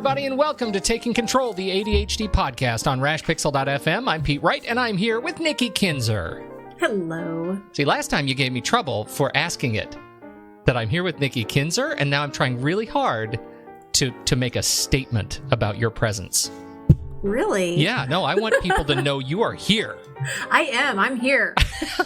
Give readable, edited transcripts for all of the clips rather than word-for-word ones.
everybody, and welcome to Taking Control, the ADHD podcast on rashpixel.fm. I'm Pete Wright, and I'm here with Nikki Kinzer. Hello. See, last time you gave me trouble for asking it, that I'm here with Nikki Kinzer, and now I'm trying really hard to make a statement about your presence. Really? Yeah, no, I want people to know you are here. I'm here.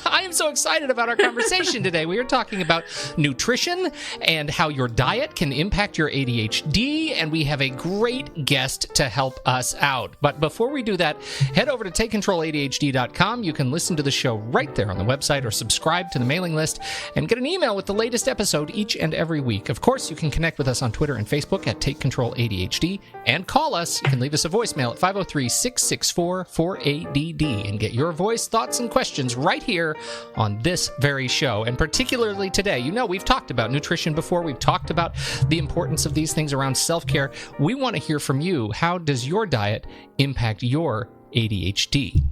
I am so excited about our conversation today. We are talking about nutrition and how your diet can impact your ADHD, and we have a great guest to help us out. But before we do that, head over to TakeControlADHD.com. You can listen to the show right there on the website or subscribe to the mailing list and get an email with the latest episode each and every week. Of course, you can connect with us on Twitter and Facebook at TakeControlADHD and call us. You can leave us a voicemail at 503-664-4ADD and get your voice, thoughts, and questions right here on this very show. And particularly today, you know, we've talked about nutrition before. We've talked about the importance of these things around self-care. We want to hear from you. How does your diet impact your ADHD?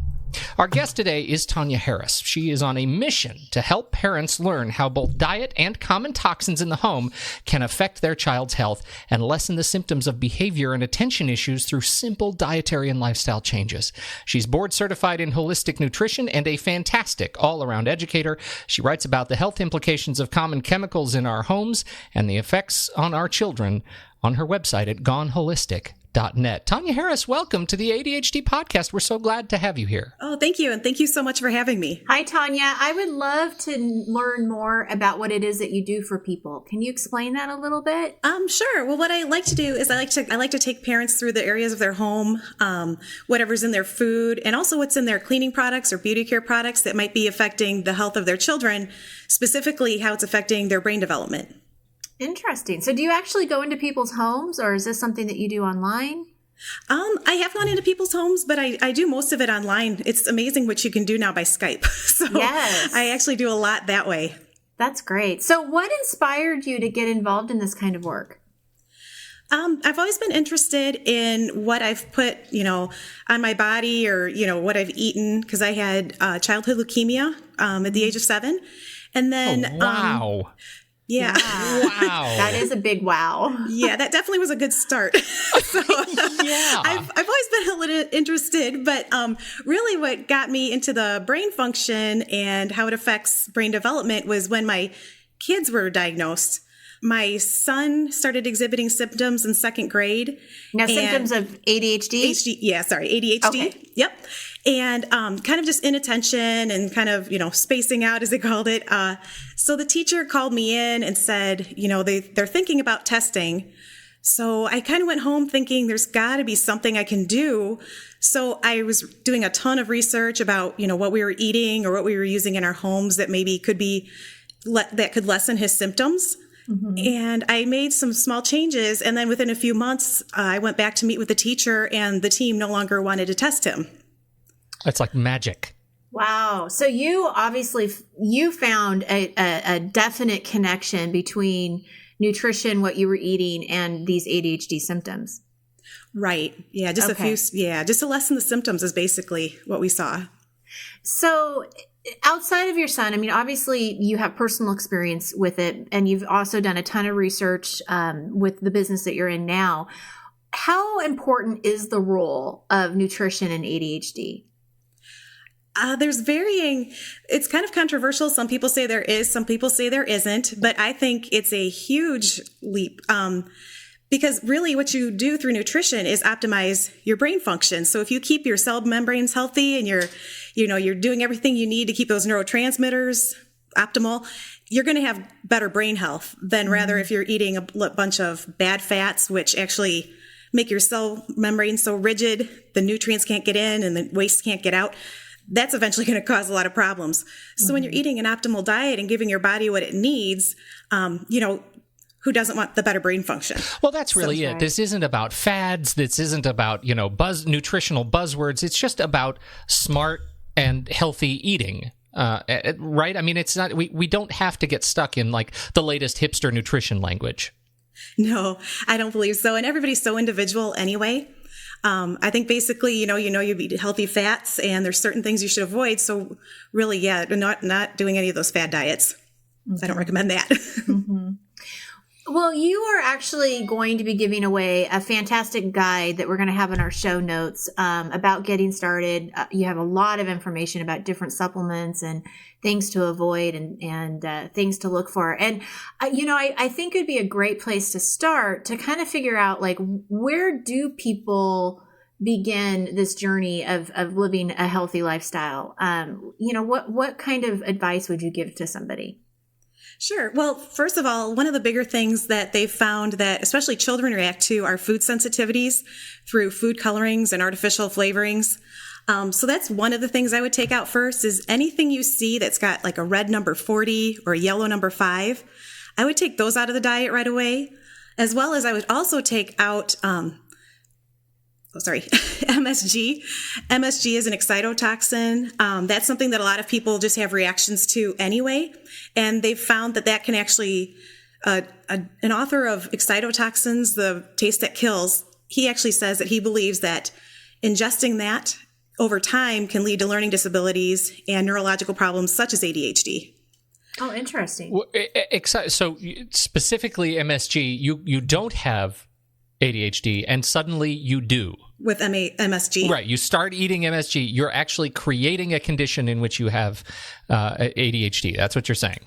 Our guest today is Tonya Harris. She is on a mission to help parents learn how both diet and common toxins in the home can affect their child's health and lessen the symptoms of behavior and attention issues through simple dietary and lifestyle changes. She's board certified in holistic nutrition and a fantastic all-around educator. She writes about the health implications of common chemicals in our homes and the effects on our children on her website at goneholistic.net. Tonya Harris, welcome to the ADHD podcast. We're so glad to have you here. Oh, thank you. And thank you so much for having me. Hi, Tonya. I would love to learn more about what it is that you do for people. Can you explain that a little bit? Sure. Well, what I like to do is I like to take parents through the areas of their home, whatever's in their food, and also what's in their cleaning products or beauty care products that might be affecting the health of their children, specifically how it's affecting their brain development. Interesting. So do you actually go into people's homes, or is this something that you do online? I have gone into people's homes, but I do most of it online. It's amazing what you can do now by Skype. So yes. I actually do a lot that way. That's great. So what inspired you to get involved in this kind of work? I've always been interested in what I've put, on my body or, what I've eaten, because I had childhood leukemia at the age of 7. And then... Oh, wow. Yeah. Wow. That is a big wow. Yeah, that definitely was a good start. So, yeah. I've always been a little interested, but really what got me into the brain function and how it affects brain development was when my kids were diagnosed. My son started exhibiting symptoms in 2nd grade. Now, symptoms of ADHD? ADHD. Okay. Yep. And kind of just inattention and kind of, spacing out, as they called it. So the teacher called me in and said, they're thinking about testing. So I kind of went home thinking there's got to be something I can do. So I was doing a ton of research about, what we were eating or what we were using in our homes that maybe could be, that could lessen his symptoms. Mm-hmm. And I made some small changes. And then within a few months, I went back to meet with the teacher, and the team no longer wanted to test him. It's like magic. Wow. So you found a definite connection between nutrition, what you were eating, and these ADHD symptoms. Right. Yeah. Just just to lessen the symptoms is basically what we saw. So outside of your son, I mean, obviously you have personal experience with it, and you've also done a ton of research with the business that you're in now. How important is the role of nutrition in ADHD? There's varying, it's kind of controversial. Some people say there is, some people say there isn't, but I think it's a huge leap. Because really what you do through nutrition is optimize your brain function. So if you keep your cell membranes healthy and you're doing everything you need to keep those neurotransmitters optimal, you're going to have better brain health than rather if you're eating a bunch of bad fats, which actually make your cell membrane so rigid, the nutrients can't get in and the waste can't get out. That's eventually going to cause a lot of problems. So when you're eating an optimal diet and giving your body what it needs, who doesn't want the better brain function? Well, that's really it. Right. This isn't about fads. This isn't about, nutritional buzzwords. It's just about smart and healthy eating. Right? I mean, it's not, we don't have to get stuck in like the latest hipster nutrition language. No, I don't believe so. And everybody's so individual anyway. I think basically, you eat healthy fats and there's certain things you should avoid. So really, not doing any of those fad diets. Mm-hmm. I don't recommend that. Mm-hmm. Well, you are actually going to be giving away a fantastic guide that we're going to have in our show notes about getting started. You have a lot of information about different supplements and things to avoid and things to look for. And, I think it'd be a great place to start to kind of figure out, like, where do people begin this journey of living a healthy lifestyle? What kind of advice would you give to somebody? Sure. Well, first of all, one of the bigger things that they've found that especially children react to are food sensitivities through food colorings and artificial flavorings. So that's one of the things I would take out first is anything you see that's got like a red number 40 or a yellow number 5. I would take those out of the diet right away, as well as I would also take out MSG. MSG is an excitotoxin. That's something that a lot of people just have reactions to anyway. And they've found that can actually, an author of Excitotoxins, The Taste That Kills, he actually says that he believes that ingesting that over time can lead to learning disabilities and neurological problems such as ADHD. Oh, interesting. Well, so specifically MSG, you don't have ADHD, and suddenly you do. With MSG. Right. You start eating MSG, you're actually creating a condition in which you have ADHD. That's what you're saying.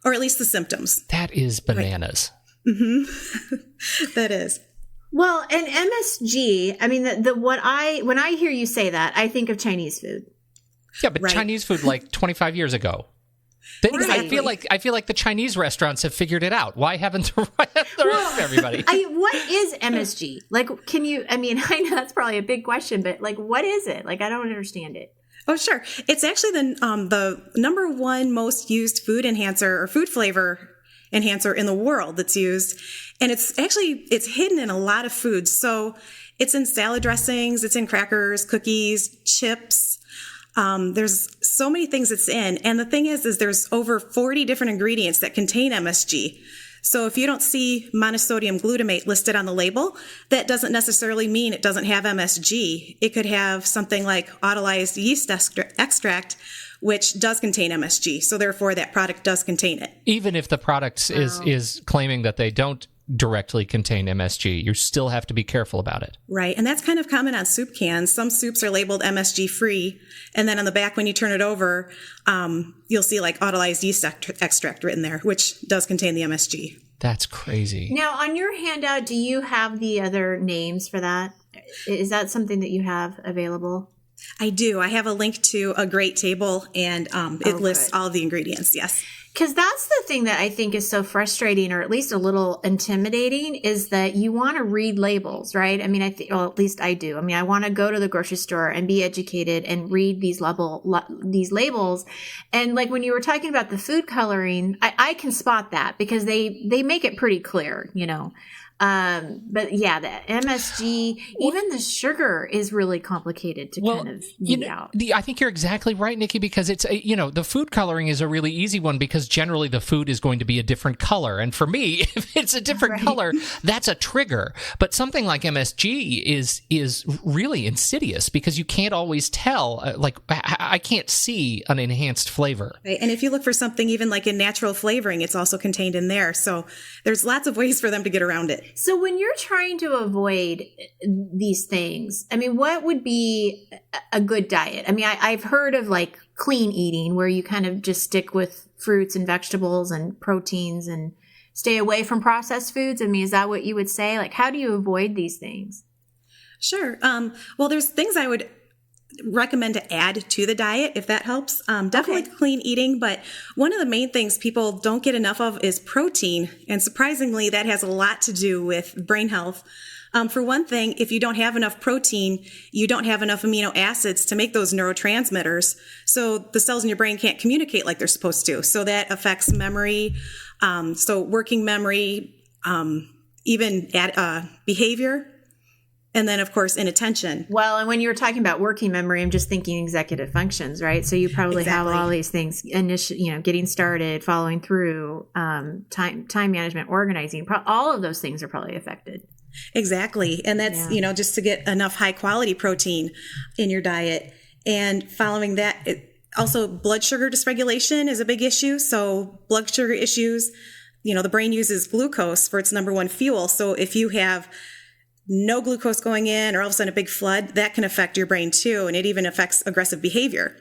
Or at least the symptoms. That is bananas. Right. Mm-hmm. That is. Well, and MSG, I mean, when I hear you say that, I think of Chinese food. Yeah, but right. Chinese food like 25 years ago. Exactly. I feel like the Chinese restaurants have figured it out. Why haven't the rest of everybody? What is MSG? Like, I know that's probably a big question, but like, what is it? Like, I don't understand it. Oh, sure. It's actually the number one most used food enhancer or food flavor enhancer in the world that's used. And it's hidden in a lot of foods. So it's in salad dressings, it's in crackers, cookies, chips. There's so many things it's in. And the thing is there's over 40 different ingredients that contain MSG. So if you don't see monosodium glutamate listed on the label, that doesn't necessarily mean it doesn't have MSG. It could have something like autolyzed yeast extract, which does contain MSG. So therefore that product does contain it. Even if the product is claiming that they don't directly contain MSG, you still have to be careful about it. Right. And that's kind of common on soup cans. Some soups are labeled MSG free. And then on the back, when you turn it over, you'll see like autolyzed yeast extract written there, which does contain the MSG. That's crazy. Now, on your handout, do you have the other names for that? Is that something that you have available? I do. I have a link to a great table, and it lists all of the ingredients. Yes. Because that's the thing that I think is so frustrating, or at least a little intimidating, is that you want to read labels, right? I mean, at least I do. I mean, I want to go to the grocery store and be educated and read these labels. And like when you were talking about the food coloring, I can spot that because they make it pretty clear, you know. But yeah, the MSG, even the sugar is really complicated to kind of weed out. I think you're exactly right, Nikki, because it's, the food coloring is a really easy one because generally the food is going to be a different color. And for me, if it's a different color, that's a trigger. But something like MSG is really insidious because you can't always tell, I can't see an enhanced flavor. Right. And if you look for something even like in natural flavoring, it's also contained in there. So there's lots of ways for them to get around it. So when you're trying to avoid these things, I mean, what would be a good diet? I mean, I've heard of like clean eating where you kind of just stick with fruits and vegetables and proteins and stay away from processed foods. I mean, is that what you would say? Like, how do you avoid these things? Sure. Well, there's things I would recommend to add to the diet if that helps. Definitely clean eating, but one of the main things people don't get enough of is protein, and surprisingly that has a lot to do with brain health. For one thing, if you don't have enough protein, you don't have enough amino acids to make those neurotransmitters, so the cells in your brain can't communicate like they're supposed to, so that affects memory, so working memory, even behavior. And then, of course, inattention. Well, and when you were talking about working memory, I'm just thinking executive functions, right? So you probably have all these things, getting started, following through, time management, organizing. All of those things are probably affected. Exactly. And that's, just to get enough high quality protein in your diet. And following that, also blood sugar dysregulation is a big issue. So blood sugar issues the brain uses glucose for its number one fuel. So if you have no glucose going in, or all of a sudden a big flood, that can affect your brain too. And it even affects aggressive behavior.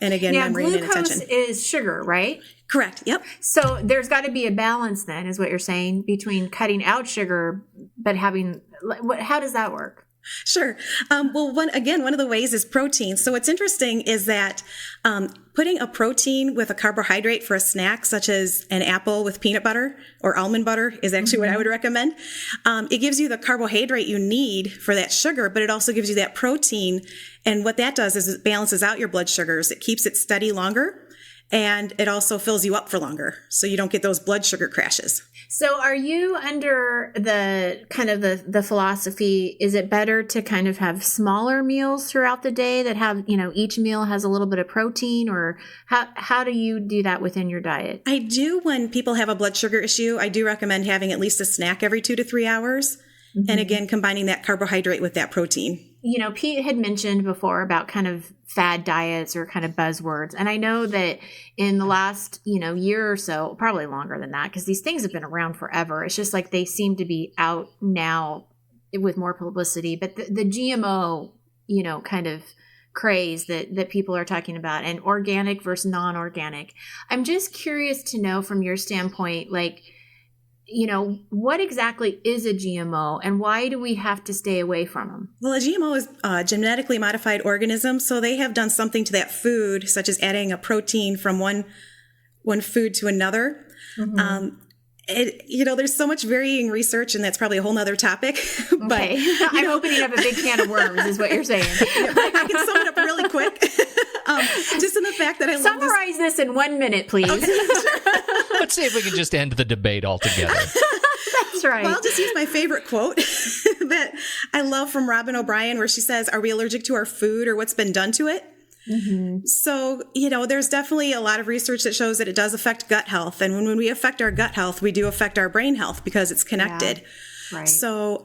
And again, memory and inattention. Glucose is sugar, right? Correct. Yep. So there's got to be a balance then, is what you're saying, between cutting out sugar, but how does that work? Sure. Well, one of the ways is protein. So what's interesting is that putting a protein with a carbohydrate for a snack, such as an apple with peanut butter or almond butter, is actually what I would recommend. It gives you the carbohydrate you need for that sugar, but it also gives you that protein. And what that does is it balances out your blood sugars. It keeps it steady longer, and it also fills you up for longer, so you don't get those blood sugar crashes. So are you under the kind of the philosophy, is it better to kind of have smaller meals throughout the day that have, each meal has a little bit of protein, or how do you do that within your diet? I do, when people have a blood sugar issue, I do recommend having at least a snack every 2 to 3 hours. Mm-hmm. And again, combining that carbohydrate with that protein. Pete had mentioned before about kind of fad diets or kind of buzzwords. And I know that in the last, year or so, probably longer than that, because these things have been around forever. It's just like they seem to be out now with more publicity. But the GMO, kind of craze that people are talking about, and organic versus non-organic. I'm just curious to know from your standpoint, what exactly is a GMO, and why do we have to stay away from them? Well, a GMO is a genetically modified organism. So they have done something to that food, such as adding a protein from one food to another. Mm-hmm. There's so much varying research, and that's probably a whole nother topic. But okay. I'm opening up a big can of worms, is what you're saying. I can sum it up really quick. Just in the fact that I summarize this in 1 minute, please. Okay, sure. Let's see if we can just end the debate altogether. That's right. Well, I'll just use my favorite quote that I love from Robin O'Brien, where she says, "Are we allergic to our food or what's been done to it?" Mm-hmm. So, there's definitely a lot of research that shows that it does affect gut health. And when we affect our gut health, we do affect our brain health because it's connected. Yeah, right. So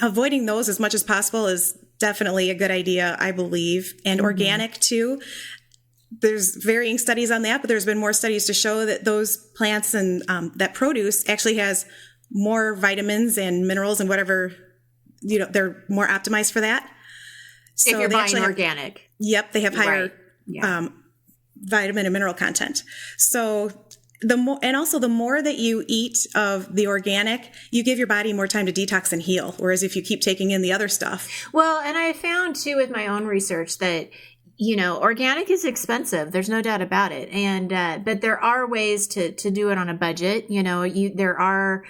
avoiding those as much as possible is definitely a good idea, I believe. And organic too. There's varying studies on that, but there's been more studies to show that those plants and that produce actually has more vitamins and minerals and whatever, they're more optimized for that. So if you're buying organic. Yep, they have higher vitamin and mineral content. So the more that you eat of the organic, you give your body more time to detox and heal. Whereas if you keep taking in the other stuff. Well, and I found too with my own research that organic is expensive. There's no doubt about it. And, but there are ways to do it on a budget. There are,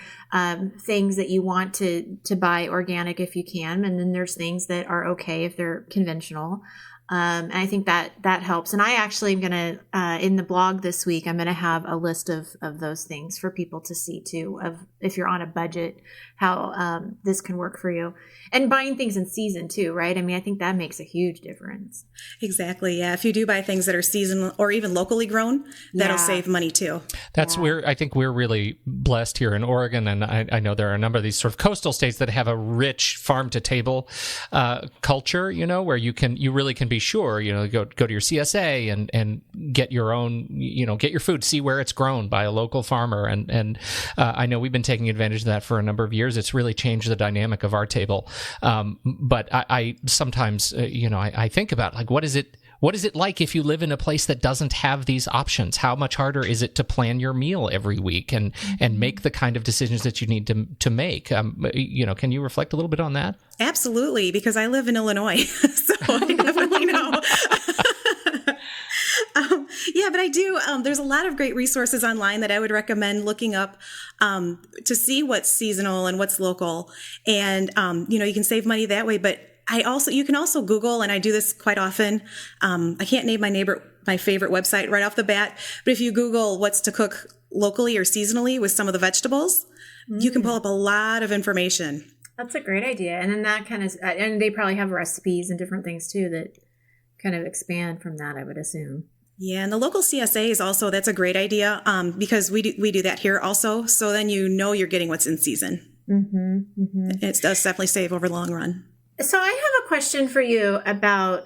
things that you want to buy organic if you can. And then there's things that are okay if they're conventional. And I think that helps. And I actually am going to, in the blog this week, I'm going to have a list of those things for people to see too, of if you're on a budget, how, this can work for you. And buying things in season too, right? I mean, I think that makes a huge difference. Exactly. Yeah. If you do buy things that are seasonal or even locally grown, that'll save money too. That's where I think we're really blessed here in Oregon. And I know there are a number of these sort of coastal states that have a rich farm to table culture, where you really can be sure, go to your CSA and get your own, get your food, see where it's grown by a local farmer. And I know we've been taking advantage of that for a number of years. It's really changed the dynamic of our table. But I sometimes, I think about what is it like if you live in a place that doesn't have these options? How much harder is it to plan your meal every week and make the kind of decisions that you need to make? Can you reflect a little bit on that? Absolutely, because I live in Illinois, so I definitely know. But I do. There's a lot of great resources online that I would recommend looking up to see what's seasonal and what's local. And, you can save money that way. But you can also Google, and I do this quite often. I can't name my favorite website right off the bat, but if you Google what's to cook locally or seasonally with some of the vegetables, you can pull up a lot of information. That's a great idea. And then that kind of, and they probably have recipes and different things too that kind of expand from that, I would assume. Yeah, and the local CSA is also, that's a great idea because we do that here also. So then you're getting what's in season. Mm-hmm, mm-hmm. It does definitely save over the long run. So I have a question for you about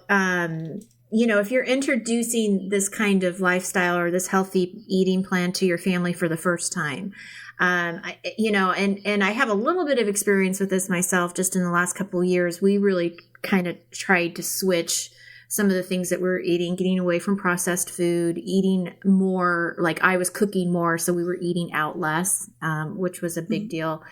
if you're introducing this kind of lifestyle or this healthy eating plan to your family for the first time, and I have a little bit of experience with this myself. Just in the last couple of years, we really kind of tried to switch some of the things that we were eating, getting away from processed food, eating more, like I was cooking more, so we were eating out less, which was a big deal.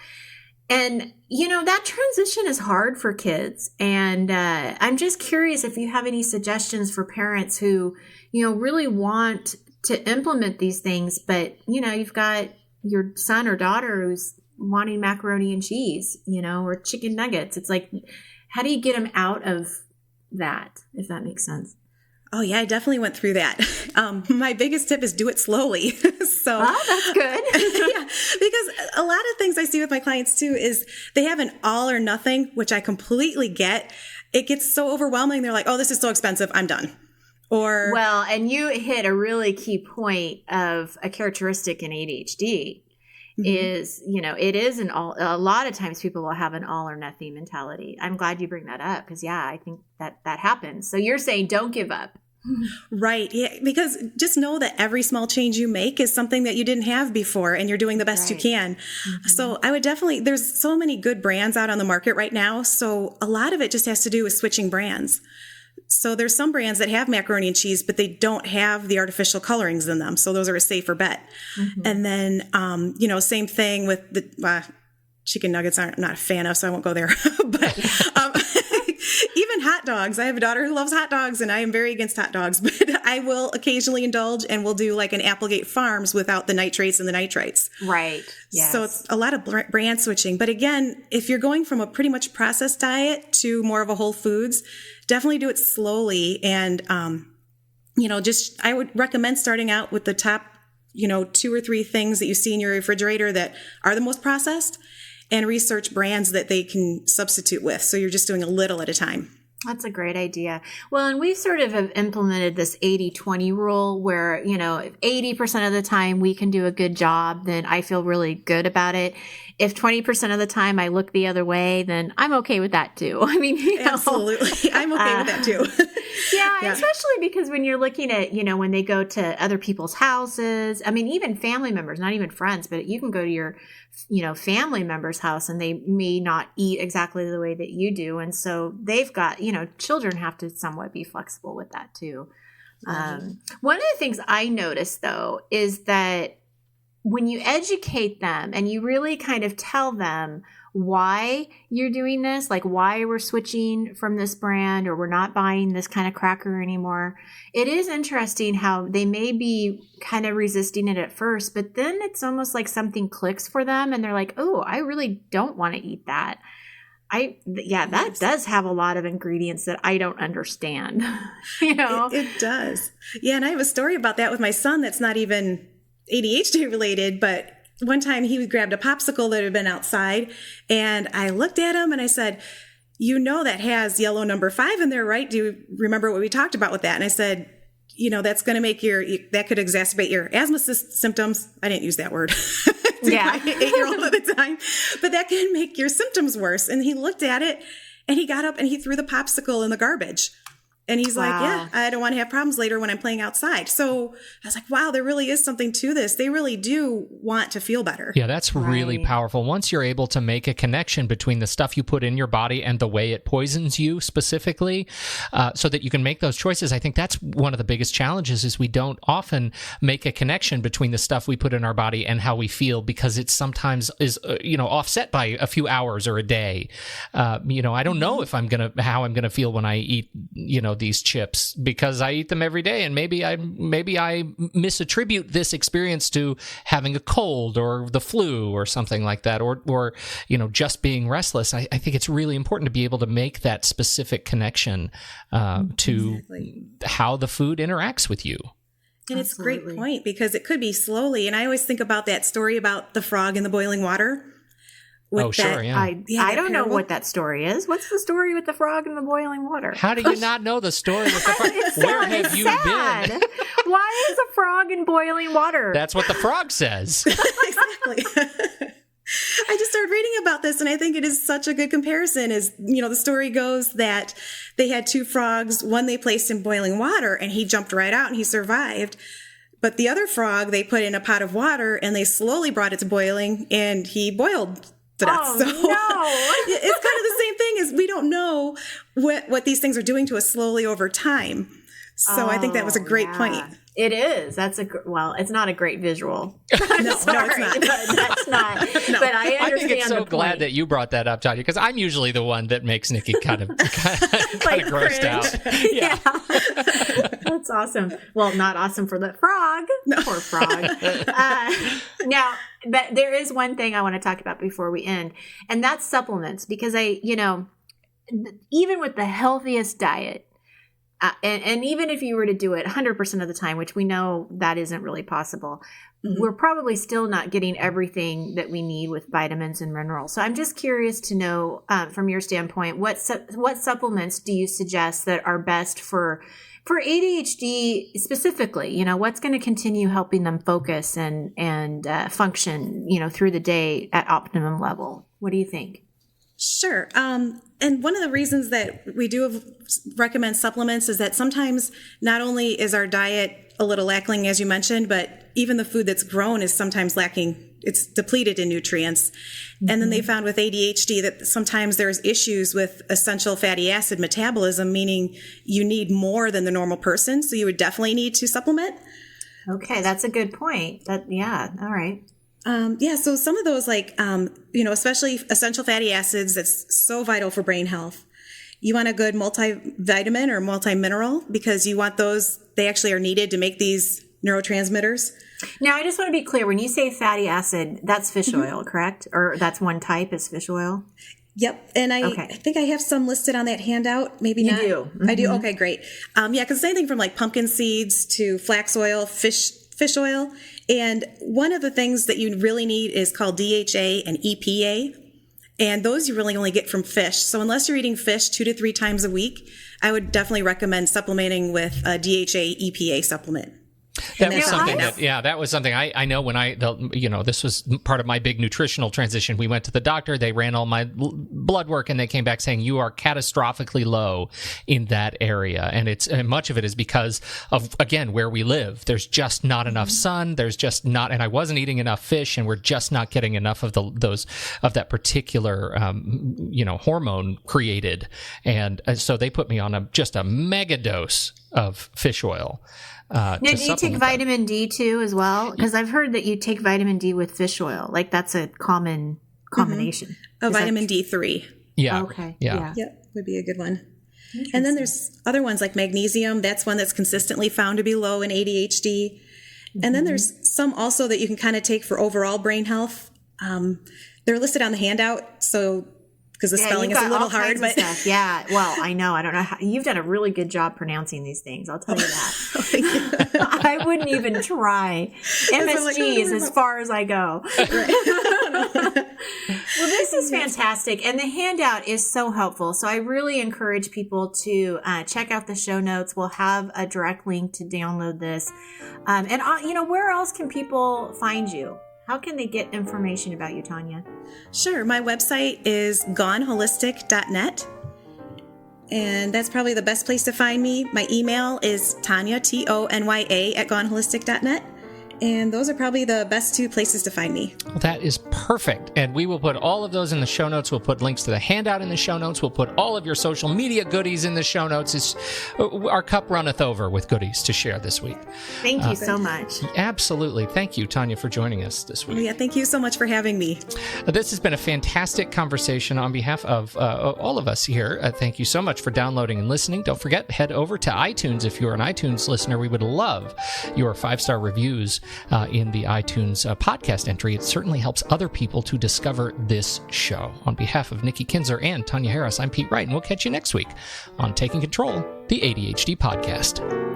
And, that transition is hard for kids. And I'm just curious if you have any suggestions for parents who, really want to implement these things, but, you've got your son or daughter who's wanting macaroni and cheese, or chicken nuggets. It's like, how do you get them out of that, if that makes sense? Oh yeah, I definitely went through that. My biggest tip is do it slowly. So that's good. Yeah, because a lot of things I see with my clients too is they have an all or nothing, which I completely get. It gets so overwhelming. They're like, oh, this is so expensive, I'm done. Or and you hit a really key point of a characteristic in ADHD. Is, it is a lot of times people will have an all or nothing mentality. I'm glad you bring that up because, I think that happens. So you're saying don't give up. Right. Yeah. Because just know that every small change you make is something that you didn't have before and you're doing the best you can. So I would definitely, there's so many good brands out on the market right now. So a lot of it just has to do with switching brands. So there's some brands that have macaroni and cheese, but they don't have the artificial colorings in them. So those are a safer bet. And then, same thing with the chicken nuggets. I'm not a fan of, so I won't go there. But even hot dogs. I have a daughter who loves hot dogs, and I am very against hot dogs. But I will occasionally indulge, and we'll do like an Applegate Farms without the nitrates and the nitrites. Right. Yes. So it's a lot of brand switching. But again, if you're going from a pretty much processed diet to more of a whole foods, definitely do it slowly. And, I would recommend starting out with the top, 2 or 3 things that you see in your refrigerator that are the most processed, and research brands that they can substitute with. So you're just doing a little at a time. That's a great idea. Well, and we sort of have implemented this 80-20 rule where, if 80% of the time we can do a good job, then I feel really good about it. If 20% of the time I look the other way, then I'm okay with that too. I mean, absolutely. I'm okay with that too. Yeah, especially because when you're looking at, when they go to other people's houses, I mean, even family members, not even friends, but you can go to your, family member's house and they may not eat exactly the way that you do. And so they've got, children have to somewhat be flexible with that too. One of the things I noticed though, is that when you educate them and you really kind of tell them why you're doing this, like why we're switching from this brand or we're not buying this kind of cracker anymore, it is interesting how they may be kind of resisting it at first, but then it's almost like something clicks for them and they're like, oh, I really don't want to eat that. That does have a lot of ingredients that I don't understand. It does. Yeah, and I have a story about that with my son that's not even ADHD related, but one time he grabbed a popsicle that had been outside and I looked at him and I said, that has yellow number 5 in there, right? Do you remember what we talked about with that? And I said, that's going to make that could exacerbate your asthma symptoms. I didn't use that word. Yeah. My 8-year-old at the time, but that can make your symptoms worse. And he looked at it and he got up and he threw the popsicle in the garbage. And he's like, yeah, I don't want to have problems later when I'm playing outside. So I was like, wow, there really is something to this. They really do want to feel better. Yeah, that's really powerful. Once you're able to make a connection between the stuff you put in your body and the way it poisons you specifically, so that you can make those choices, I think that's one of the biggest challenges is we don't often make a connection between the stuff we put in our body and how we feel because it sometimes is, offset by a few hours or a day. I don't know if how I'm going to feel when I eat, these chips because I eat them every day, and maybe I misattribute this experience to having a cold or the flu or something like that, or just being restless. I think it's really important to be able to make that specific connection to how the food interacts with you. And it's a great point because it could be slowly. And I always think about that story about the frog in the boiling water. Sure, yeah. I don't know what that story is. What's the story with the frog in the boiling water? How do you not know the story with the frog? Where have you been? Why is a frog in boiling water? That's what the frog says. Exactly. I just started reading about about this, and I think it is such a good comparison, is, the story goes that they had 2 frogs. One they placed in boiling water, and he jumped right out and he survived. But the other frog they put in a pot of water, and they slowly brought it to boiling, and he boiled to death. Oh, so no. It's kind of the same thing, as we don't know what these things are doing to us slowly over time. So I think that was a great point. It is. That's it's not a great visual. No, it's not. But that's not. No. But I understand. I think it's so the glad point. that you brought that up, Tonya, because I'm usually the one that makes Nikki kind of grossed out. Yeah. That's awesome. Well, not awesome for the frog. No. Poor frog. Now, but there is one thing I want to talk about before we end, and that's supplements, because even with the healthiest diet, and even if you were to do it 100% of the time, which we know that isn't really possible, we're probably still not getting everything that we need with vitamins and minerals. So I'm just curious to know, from your standpoint, what supplements do you suggest that are best for ADHD specifically? What's going to continue helping them focus and function, through the day at optimum level? What do you think? Sure. And one of the reasons that we do recommend supplements is that sometimes not only is our diet a little lacking, as you mentioned, but even the food that's grown is sometimes lacking. It's depleted in nutrients. And then they found with ADHD that sometimes there's issues with essential fatty acid metabolism, meaning you need more than the normal person. So you would definitely need to supplement. Okay, that's a good point. All right. So some of those, especially essential fatty acids, that's so vital for brain health. You want a good multivitamin or multimineral, because you want those, they actually are needed to make these neurotransmitters. Now, I just want to be clear. When you say fatty acid, that's fish oil, correct? Or that's one type is fish oil? Yep. And I think I have some listed on that handout. Maybe not. You do? Mm-hmm. I do? Okay, great. Because anything from pumpkin seeds to flax oil, fish oil. And one of the things that you really need is called DHA and EPA. And those you really only get from fish. So unless you're eating fish 2 to 3 times a week, I would definitely recommend supplementing with a DHA EPA supplement. That was something I know when this was part of my big nutritional transition. We went to the doctor, they ran all my blood work, and they came back saying you are catastrophically low in that area. And much of it is because of, again, where we live. There's just not enough sun. There's just not, and I wasn't eating enough fish, and we're just not getting enough of that particular, hormone created. And so they put me on just a mega dose of fish oil. Now, do you take vitamin D too as well? Because I've heard that you take vitamin D with fish oil. That's a common combination. Vitamin D3. Yeah. Okay. Yeah. Yep, would be a good one. And then there's other ones like magnesium. That's one that's consistently found to be low in ADHD. And then there's some also that you can kind of take for overall brain health. They're listed on the handout, because the spelling is a little hard. But yeah, well, I know. I don't know how. You've done a really good job pronouncing these things. I'll tell you that. Thank you. I wouldn't even try. MSG is as far as I go. Well, this is fantastic. And the handout is so helpful. So I really encourage people to check out the show notes. We'll have a direct link to download this. Where else can people find you? How can they get information about you, Tonya? Sure. My website is goneholistic.net. And that's probably the best place to find me. My email is Tonya, Tonya, @goneholistic.net. And those are probably the best 2 places to find me. Well, that is perfect. And we will put all of those in the show notes. We'll put links to the handout in the show notes. We'll put all of your social media goodies in the show notes. Our cup runneth over with goodies to share this week. Thank you so much. Absolutely. Thank you, Tonya, for joining us this week. Yeah, thank you so much for having me. This has been a fantastic conversation on behalf of all of us here. Thank you so much for downloading and listening. Don't forget, head over to iTunes. If you're an iTunes listener, we would love your 5-star reviews in the iTunes podcast entry. It certainly helps other people to discover this show. On behalf of Nikki Kinzer and Tonya Harris, I'm Pete Wright, and we'll catch you next week on Taking Control, the ADHD podcast.